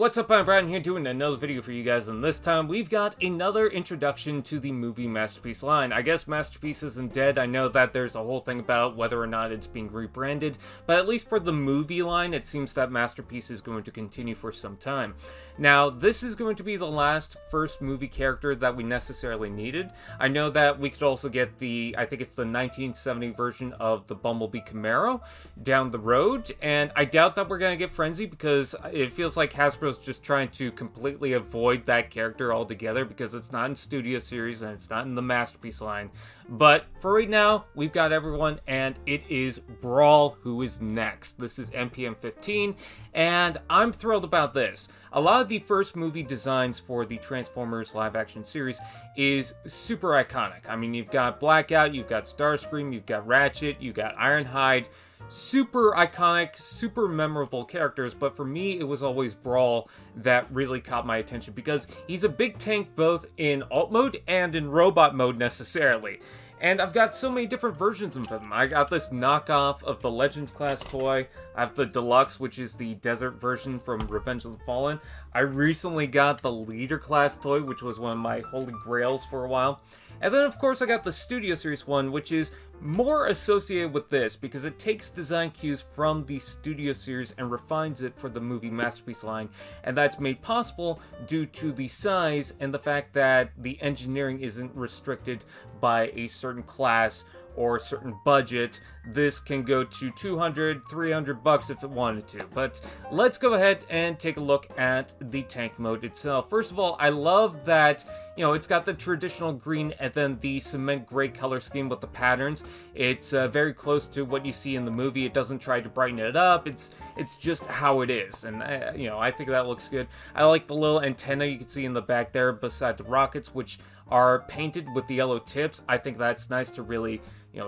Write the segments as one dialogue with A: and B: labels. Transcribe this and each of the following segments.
A: what's up? I'm Brian here doing another video for you guys, and this time we've got another introduction to the movie Masterpiece line. I guess Masterpiece isn't dead. I know that there's a whole thing about whether or not it's being rebranded, but at least for the movie line, it seems that Masterpiece is going to continue for some time. Now, this is going to be the last first movie character that we necessarily needed. I know that we could also get I think it's the 1970 version of the Bumblebee Camaro down the road, and I doubt that we're going to get Frenzy because it feels like Hasbro's just trying to completely avoid that character altogether because it's not in Studio Series and it's not in the Masterpiece line. But for right now, we've got everyone, and it is Brawl who is next. This is MPM-15, and I'm thrilled about this. A lot of the first movie designs for the Transformers live-action series is super iconic. I mean, you've got Blackout, you've got Starscream, you've got Ratchet, you've got Ironhide. Super iconic, super memorable characters, but for me, it was always Brawl that really caught my attention because he's a big tank both in alt mode and in robot mode necessarily. And I've got so many different versions of him. I got this knockoff of the Legends class toy. I have the Deluxe, which is the desert version from Revenge of the Fallen. I recently got the Leader class toy, which was one of my holy grails for a while. And then, of course, I got the Studio Series one, which is more associated with this because it takes design cues from the Studio Series and refines it for the movie Masterpiece line. And that's made possible due to the size and the fact that the engineering isn't restricted by a certain class or a certain budget. This can go to $200, $300 if it wanted to. But let's go ahead and take a look at the tank mode itself. First of all, I love that, it's got the traditional green and then the cement gray color scheme with the patterns. It's very close to what you see in the movie. It doesn't try to brighten it up. It's just how it is. And, I think that looks good. I like the little antenna you can see in the back there beside the rockets, which are painted with the yellow tips. I think that's nice to really,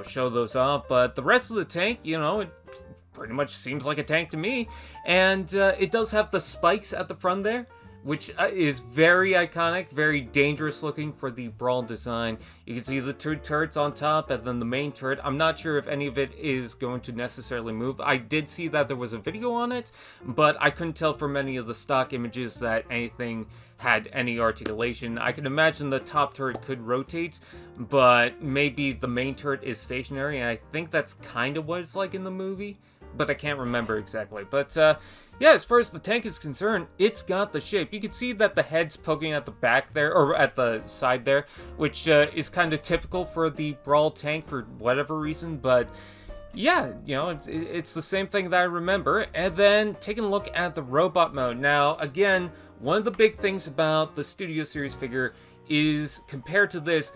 A: show those off. But the rest of the tank, it pretty much seems like a tank to me. And it does have the spikes at the front there, which is very iconic, very dangerous looking for the Brawl design. You can see the two turrets on top and then the main turret. I'm not sure if any of it is going to necessarily move. I did see that there was a video on it, but I couldn't tell from any of the stock images that anything had any articulation. I can imagine the top turret could rotate, but maybe the main turret is stationary, and I think that's kind of what it's like in the movie, but I can't remember exactly. But yeah, as far as the tank is concerned, it's got the shape. You can see that the head's poking at the back there, or at the side there, which is kind of typical for the Brawl tank for whatever reason, but yeah, it's the same thing that I remember. And then taking a look at the robot mode. Now, again, one of the big things about the Studio Series figure is, compared to this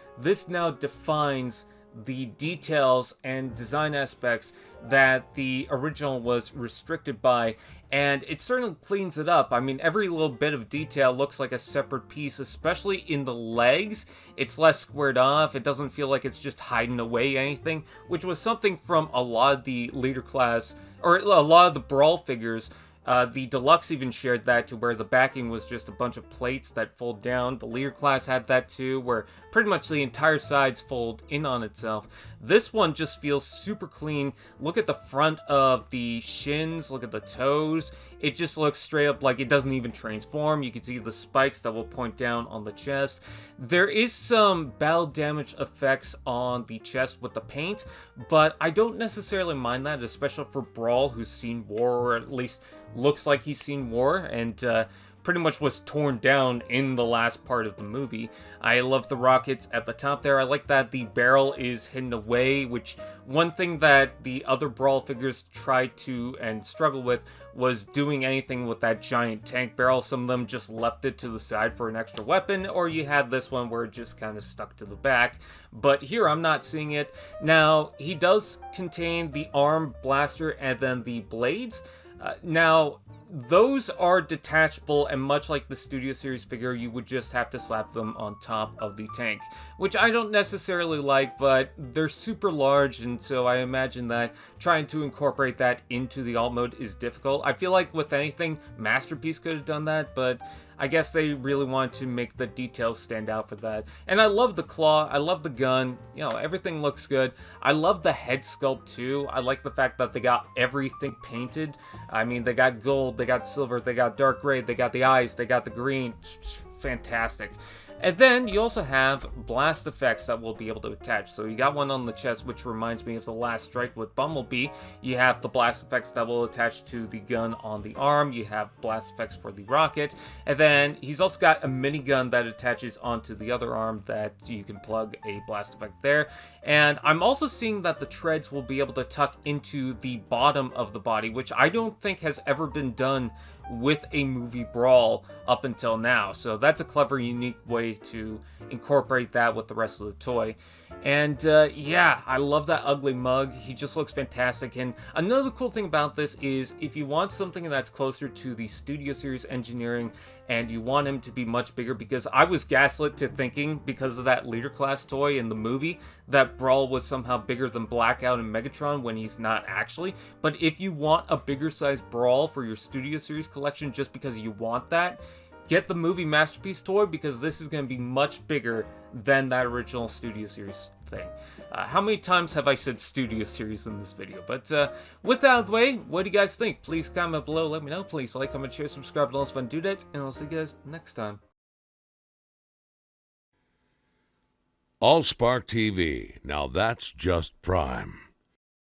A: now defines the details and design aspects that the original was restricted by, and it certainly cleans it up. I mean, every little bit of detail looks like a separate piece, especially in the legs. It's less squared off. It doesn't feel like it's just hiding away anything, which was something from a lot of the Leader class, or a lot of the Brawl figures. The Deluxe even shared that, to where the backing was just a bunch of plates that fold down. The Leader class had that too, where pretty much the entire sides fold in on itself. This one just feels super clean. Look at the front of the shins, look at the toes. It just looks straight up like it doesn't even transform. You can see the spikes that will point down on the chest. There is some battle damage effects on the chest with the paint, but I don't necessarily mind that, especially for Brawl, who's seen war, or at least looks like he's seen war, and pretty much was torn down in the last part of the movie. I love the rockets at the top there. I like that the barrel is hidden away, which one thing that the other Brawl figures tried to and struggle with was doing anything with that giant tank barrel. Some of them just left it to the side for an extra weapon, or you had this one where it just kind of stuck to the back. But here I'm not seeing it. Now, he does contain the arm blaster and then the blades. Now, those are detachable, and much like the Studio Series figure, you would just have to slap them on top of the tank, which I don't necessarily like, but they're super large, and so I imagine that trying to incorporate that into the alt mode is difficult. I feel like with anything, Masterpiece could have done that, but I guess they really wanted to make the details stand out for that. And I love the claw, I love the gun, everything looks good. I love the head sculpt too. I like the fact that they got everything painted. I mean, they got gold, they they got silver, they got dark gray, they got the eyes, they got the green. Fantastic. And then you also have blast effects that will be able to attach. So you got one on the chest, which reminds me of the last strike with Bumblebee. You have the blast effects that will attach to the gun on the arm. You have blast effects for the rocket. And then he's also got a minigun that attaches onto the other arm that you can plug a blast effect there. And I'm also seeing that the treads will be able to tuck into the bottom of the body, which I don't think has ever been done with a movie Brawl up until now. So that's a clever, unique way to incorporate that with the rest of the toy. And yeah, I love that ugly mug. He just looks fantastic. And another cool thing about this is if you want something that's closer to the Studio Series engineering and you want him to be much bigger, because I was gaslit to thinking, because of that leader class toy in the movie, that Brawl was somehow bigger than Blackout and Megatron when he's not actually. But if you want a bigger size Brawl for your Studio Series collection just because you want that, get the Movie Masterpiece toy, because this is going to be much bigger than that original Studio Series thing. How many times have I said Studio Series in this video? But with that out of the way, what do you guys think? Please comment below, let me know. Please like, comment, share, subscribe, and all those fun dudettes, and I'll see you guys next time.
B: AllSpark TV, now that's just prime.